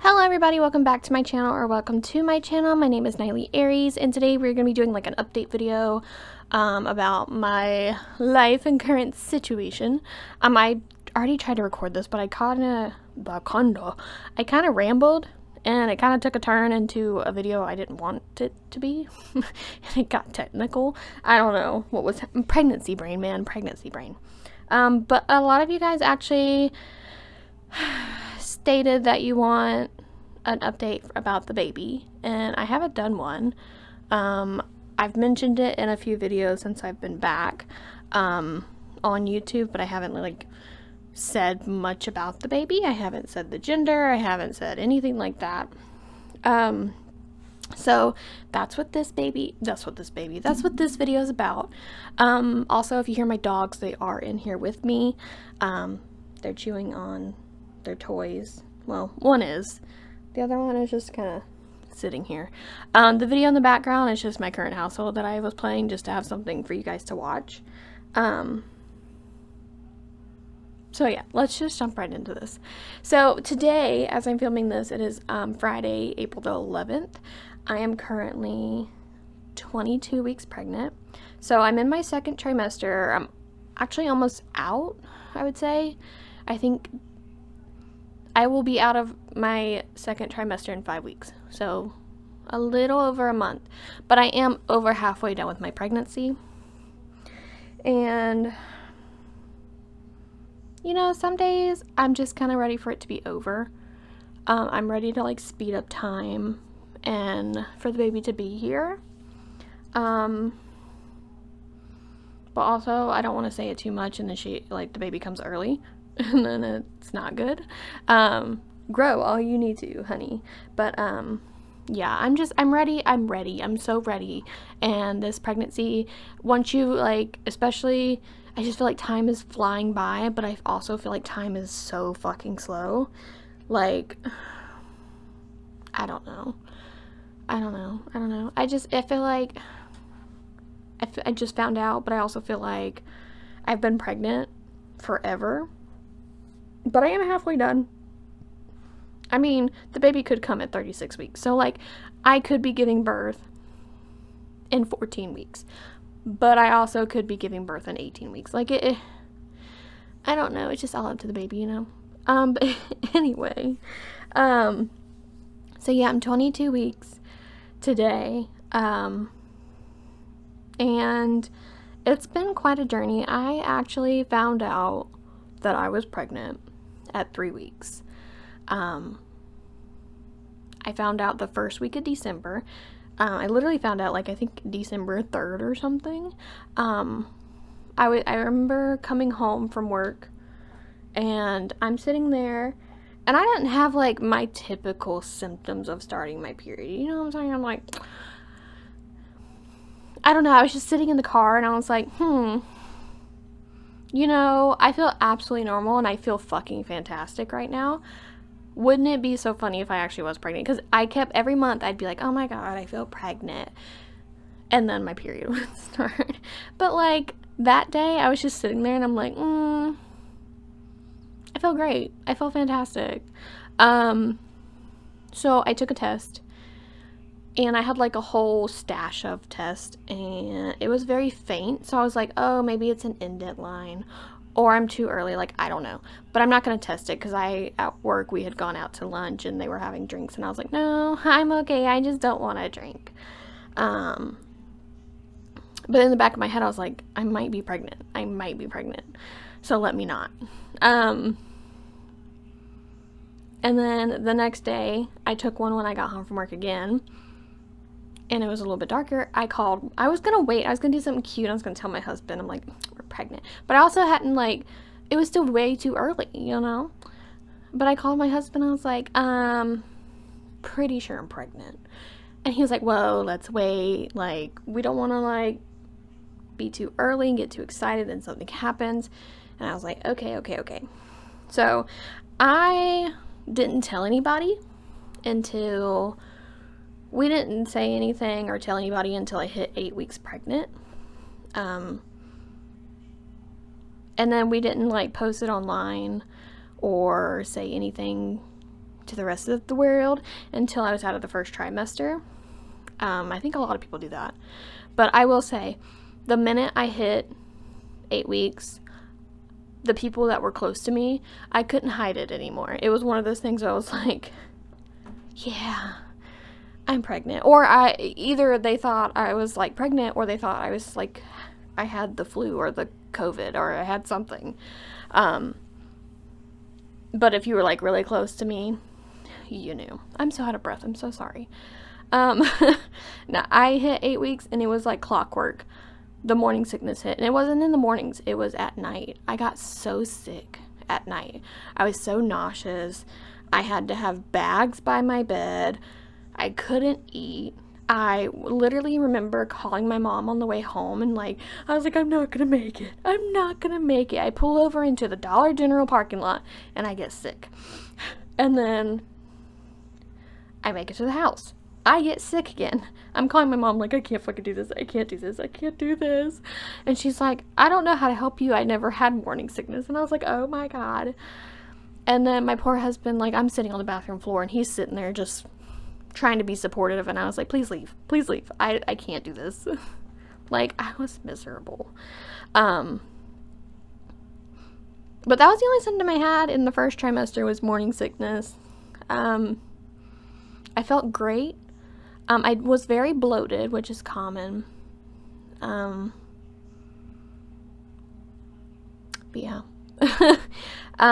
Hello everybody, welcome back to my channel, or welcome to my channel. My name is Nylee Aries, and today we're going to be doing like an update video about my life and current situation. I already tried to record this, but I kind of rambled, and it kind of took a turn into a video I didn't want it to be, and it got technical. I don't know what was pregnancy brain, man, pregnancy brain. But a lot of you guys actually stated that you want an update about the baby, and I haven't done one. I've mentioned it in a few videos since I've been back on YouTube, but I haven't like said much about the baby. I haven't said the gender. I haven't said anything like that. So that's what this video is about. Also, if you hear my dogs, they are in here with me. They're chewing on their toys. Well, one is. The other one is just kind of sitting here. The video in the background is just my current household that I was playing, just to have something for you guys to watch. So yeah, let's just jump right into this. So today, as I'm filming this, it is Friday, April the 11th. I am currently 22 weeks pregnant. So I'm in my second trimester. I'm actually almost out, I would say. I think I will be out of my second trimester in 5 weeks. So a little over a month. But I am over halfway done with my pregnancy. And you know, some days I'm just kind of ready for it to be over. I'm ready to like speed up time and for the baby to be here. But also I don't want to say it too much and then the baby comes early and then it's not good. Grow all you need to, honey. But yeah, I'm ready. I'm so ready. And this pregnancy, once you like, especially, I just feel like time is flying by, but I also feel like time is so fucking slow. Like, I don't know. I feel like I just found out, but I also feel like I've been pregnant forever. But I am halfway done. I mean, the baby could come at 36 weeks. So, like, I could be giving birth in 14 weeks. But I also could be giving birth in 18 weeks. Like, I don't know. It's just all up to the baby, you know? But anyway. So, yeah, I'm 22 weeks today. And it's been quite a journey. I actually found out that I was pregnant at 3 weeks. I found out the first week of December. I literally found out, like, I think December 3rd or something. I remember coming home from work, and I'm sitting there, and I didn't have, like, my typical symptoms of starting my period. You know what I'm saying? I'm like, I don't know. I was just sitting in the car, and I was like, you know, I feel absolutely normal, and I feel fucking fantastic right now. Wouldn't it be so funny if I actually was pregnant? Because every month I'd be like, oh my god, I feel pregnant. And then my period would start. But like, that day, I was just sitting there and I'm like, I feel great. I feel fantastic. So I took a test. And I had like a whole stash of tests. And it was very faint. So I was like, oh, maybe it's an indent line. Or I'm too early, like, I don't know. But I'm not going to test it because at work, we had gone out to lunch and they were having drinks. And I was like, no, I'm okay. I just don't want to drink. But in the back of my head, I was like, I might be pregnant. So let me not. And then the next day, I took one when I got home from work again. And it was a little bit darker. I was going to wait. I was going to do something cute. I was going to tell my husband, I'm like, we're pregnant. But I also hadn't, like, it was still way too early, you know? But I called my husband. I was like, pretty sure I'm pregnant. And he was like, whoa, let's wait. Like, we don't want to, like, be too early and get too excited and something happens. And I was like, okay. So I didn't tell anybody until... We didn't say anything or tell anybody until I hit 8 weeks pregnant. And then we didn't like post it online or say anything to the rest of the world until I was out of the first trimester. I think a lot of people do that. But I will say, the minute I hit 8 weeks, the people that were close to me, I couldn't hide it anymore. It was one of those things where I was like, yeah, I'm pregnant. Or either they thought I was like pregnant, or they thought I was like, I had the flu or the COVID, or I had something. But if you were like really close to me, you knew. I'm so out of breath. I'm so sorry. Now I hit 8 weeks and it was like clockwork. The morning sickness hit, and it wasn't in the mornings, it was at night. I got so sick at night. I was so nauseous. I had to have bags by my bed. I couldn't eat. I literally remember calling my mom on the way home and I was like, I'm not gonna make it. I'm not gonna make it. I pull over into the Dollar General parking lot and I get sick. And then I make it to the house. I get sick again. I'm calling my mom I can't fucking do this. I can't do this. I can't do this. And she's like, I don't know how to help you. I never had morning sickness. And I was like, oh my God. And then my poor husband, I'm sitting on the bathroom floor and he's sitting there just trying to be supportive. And I was like, please leave. Please leave. I can't do this. I was miserable. But that was the only symptom I had in the first trimester was morning sickness. I felt great. I was very bloated, which is common. But yeah.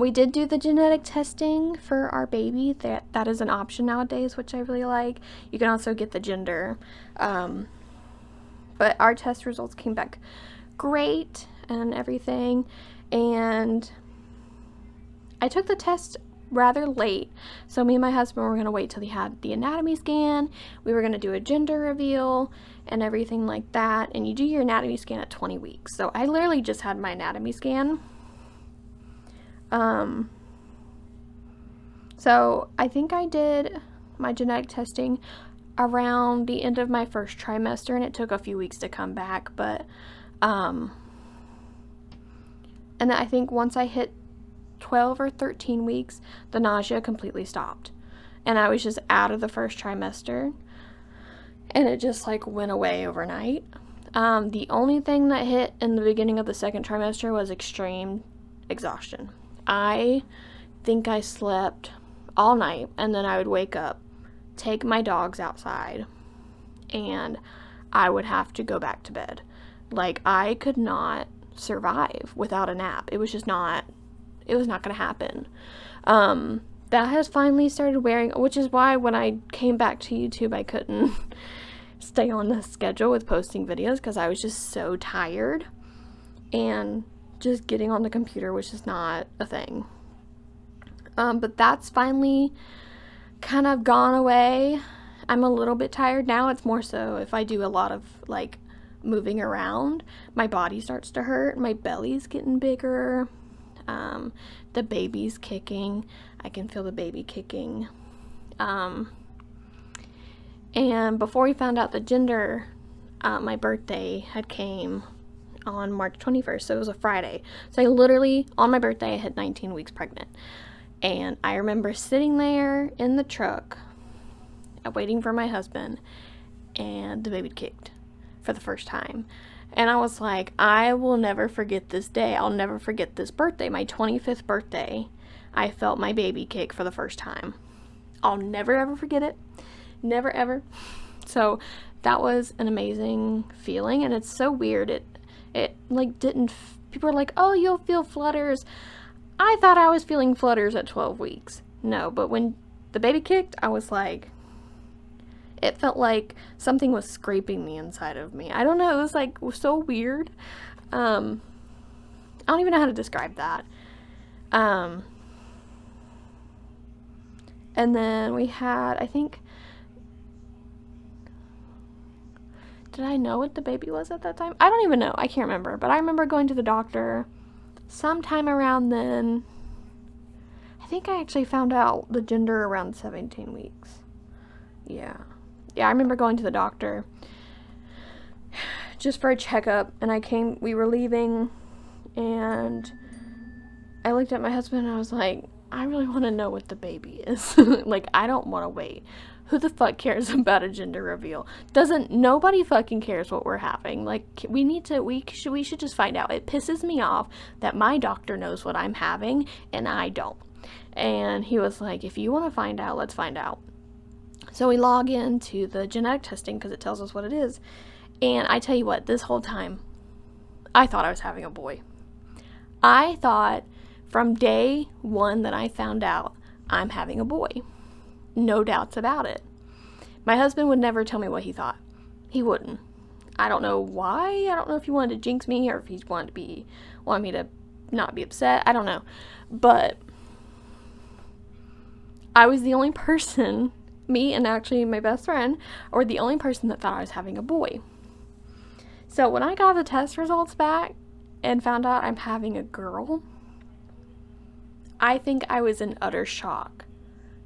We did do the genetic testing for our baby. That is an option nowadays, which I really like. You can also get the gender. But our test results came back great and everything. And I took the test rather late, so me and my husband were going to wait till he had the anatomy scan. We were going to do a gender reveal and everything like that, and you do your anatomy scan at 20 weeks. So I literally just had my anatomy scan. So I think I did my genetic testing around the end of my first trimester, and it took a few weeks to come back, but and then I think once I hit 12 or 13 weeks, the nausea completely stopped. And I was just out of the first trimester. And it just went away overnight. The only thing that hit in the beginning of the second trimester was extreme exhaustion. I think I slept all night, and then I would wake up, take my dogs outside, and I would have to go back to bed. I could not survive without a nap. It was not going to happen. That has finally started wearing, which is why when I came back to YouTube, I couldn't stay on the schedule with posting videos because I was just so tired, and just getting on the computer was just not a thing. But that's finally kind of gone away. I'm a little bit tired now. It's more so if I do a lot of moving around, my body starts to hurt, my belly's getting bigger. The baby's kicking. I can feel the baby kicking. And before we found out the gender, my birthday had came on March 21st, so it was a Friday. So I literally, on my birthday, I hit 19 weeks pregnant. And I remember sitting there in the truck, waiting for my husband, and the baby kicked for the first time. And I was like, I will never forget this day. I'll never forget this birthday, my 25th birthday. I felt my baby kick for the first time. I'll never ever forget it. Never ever. So that was an amazing feeling, and it's so weird. It didn't, people are like, oh, you'll feel flutters. I thought I was feeling flutters at 12 weeks. No, but when the baby kicked, I was like, it felt like something was scraping the inside of me. I don't know. It was so weird. I don't even know how to describe that. And then we had, I think, did I know what the baby was at that time? I don't even know. I can't remember. But I remember going to the doctor sometime around then. I think I actually found out the gender around 17 weeks. Yeah, I remember going to the doctor just for a checkup, and we were leaving, and I looked at my husband and I was like, I really want to know what the baby is. Like, I don't want to wait. Who the fuck cares about a gender reveal? Nobody fucking cares what we're having. Like, we should just find out. It pisses me off that my doctor knows what I'm having and I don't. And he was like, if you want to find out, let's find out. So we log into the genetic testing because it tells us what it is. And I tell you what, this whole time, I thought I was having a boy. I thought from day one that I found out I'm having a boy. No doubts about it. My husband would never tell me what he thought. He wouldn't. I don't know why. I don't know if he wanted to jinx me or if he wanted me to not be upset. I don't know. But I was the only person, me and actually my best friend, or the only person that thought I was having a boy. So when I got the test results back and found out I'm having a girl, I think I was in utter shock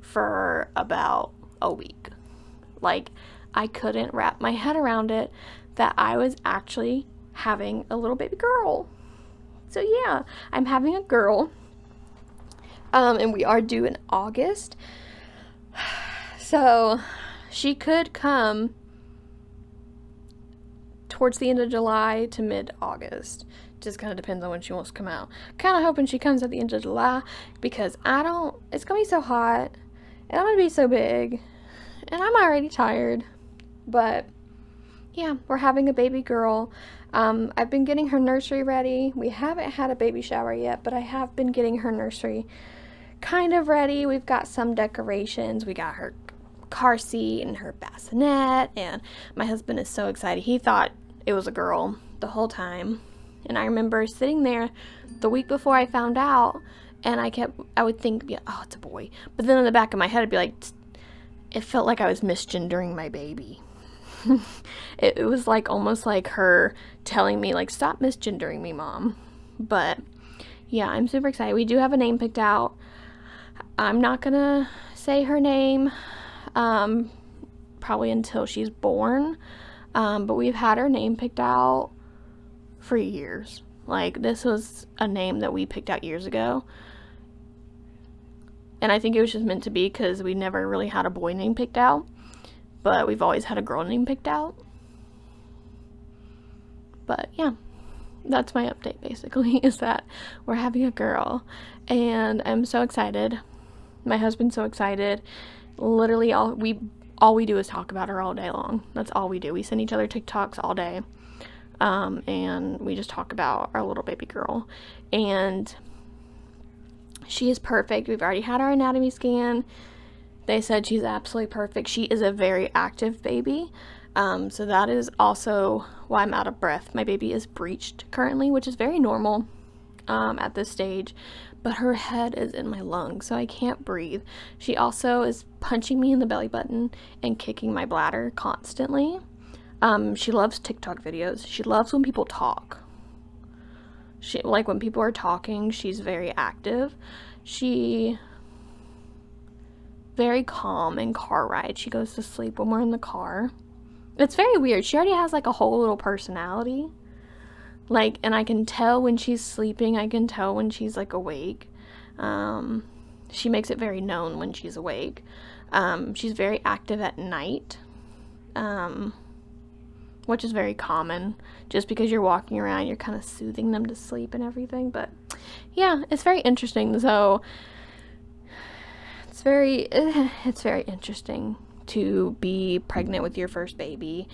for about a week. Like, I couldn't wrap my head around it that I was actually having a little baby girl. So yeah, I'm having a girl. And we are due in August. So she could come towards the end of July to mid-August. Just kind of depends on when she wants to come out. Kind of hoping she comes at the end of July because it's going to be so hot and I'm going to be so big and I'm already tired. But yeah, we're having a baby girl. I've been getting her nursery ready. We haven't had a baby shower yet, but I have been getting her nursery kind of ready. We've got some decorations. We got her car seat and her bassinet, and my husband is so excited. He thought it was a girl the whole time. And I remember sitting there the week before I found out, and I would think, oh, it's a boy. But then in the back of my head, I'd be like, it felt like I was misgendering my baby. It was like almost like her telling me, like, stop misgendering me, Mom. But yeah, I'm super excited. We do have a name picked out. I'm not gonna say her name probably until she's born. But we've had her name picked out for years. Like, this was a name that we picked out years ago. And I think it was just meant to be because we never really had a boy name picked out. But we've always had a girl name picked out. But yeah, that's my update basically, is that we're having a girl. And I'm so excited. My husband's so excited. Literally all we do is talk about her all day long. That's all we do. We send each other TikToks all day. And we just talk about our little baby girl. And she is perfect. We've already had our anatomy scan. They said she's absolutely perfect. She is a very active baby. So that is also why I'm out of breath. My baby is breached currently, which is very normal at this stage. But her head is in my lungs, so I can't breathe. She also is punching me in the belly button and kicking my bladder constantly. She loves TikTok videos. She loves when people talk. Like when people are talking, she's very active. She very calm in car rides. She goes to sleep when we're in the car. It's very weird. She already has like a whole little personality. Like, and I can tell when she's sleeping. I can tell when she's like awake. She makes it very known when she's awake. She's very active at night. Which is very common. Just because you're walking around, you're kind of soothing them to sleep and everything. But yeah, it's very interesting. So it's very interesting to be pregnant with your first baby.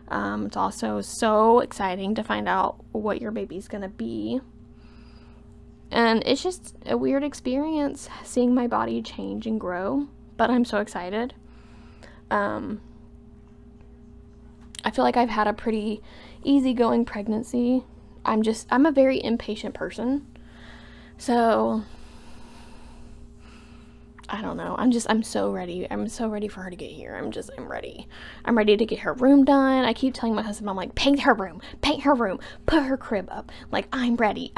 It's also so exciting to find out what your baby's gonna be. And it's just a weird experience seeing my body change and grow. But I'm so excited. I feel like I've had a pretty easygoing pregnancy. I'm a very impatient person. So I don't know. I'm so ready. I'm so ready for her to get here. I'm ready. I'm ready to get her room done. I keep telling my husband, I'm like, paint her room, put her crib up. Like, I'm ready.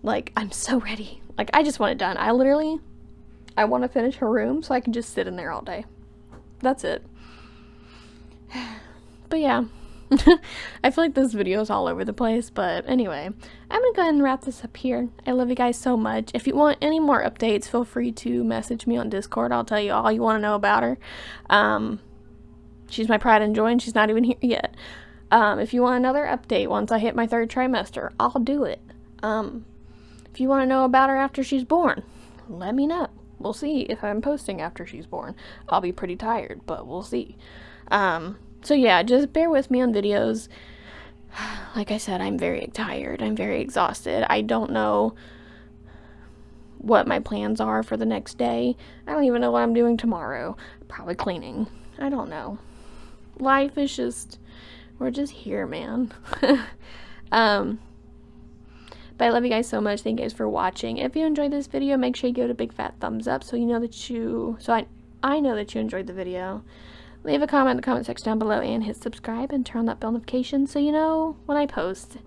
Like, I'm so ready. Like, I just want it done. I want to finish her room so I can just sit in there all day. That's it. But yeah, I feel like this video is all over the place, but anyway, I'm gonna go ahead and wrap this up here. I love you guys so much. If you want any more updates, feel free to message me on Discord. I'll tell you all you want to know about her. She's my pride and joy, and she's not even here yet. If you want another update once I hit my 3rd trimester, I'll do it. If you want to know about her after she's born, let me know. We'll see if I'm posting after she's born. I'll be pretty tired, but we'll see. So yeah, just bear with me on videos. Like I said, I'm very tired. I'm very exhausted. I don't know what my plans are for the next day. I don't even know what I'm doing tomorrow. Probably cleaning. I don't know. Life is just, we're just here, man. But I love you guys so much. Thank you guys for watching. If you enjoyed this video, make sure you give it a big fat thumbs up so you know that I know that you enjoyed the video. Leave a comment in the comment section down below and hit subscribe and turn on that bell notification so you know when I post.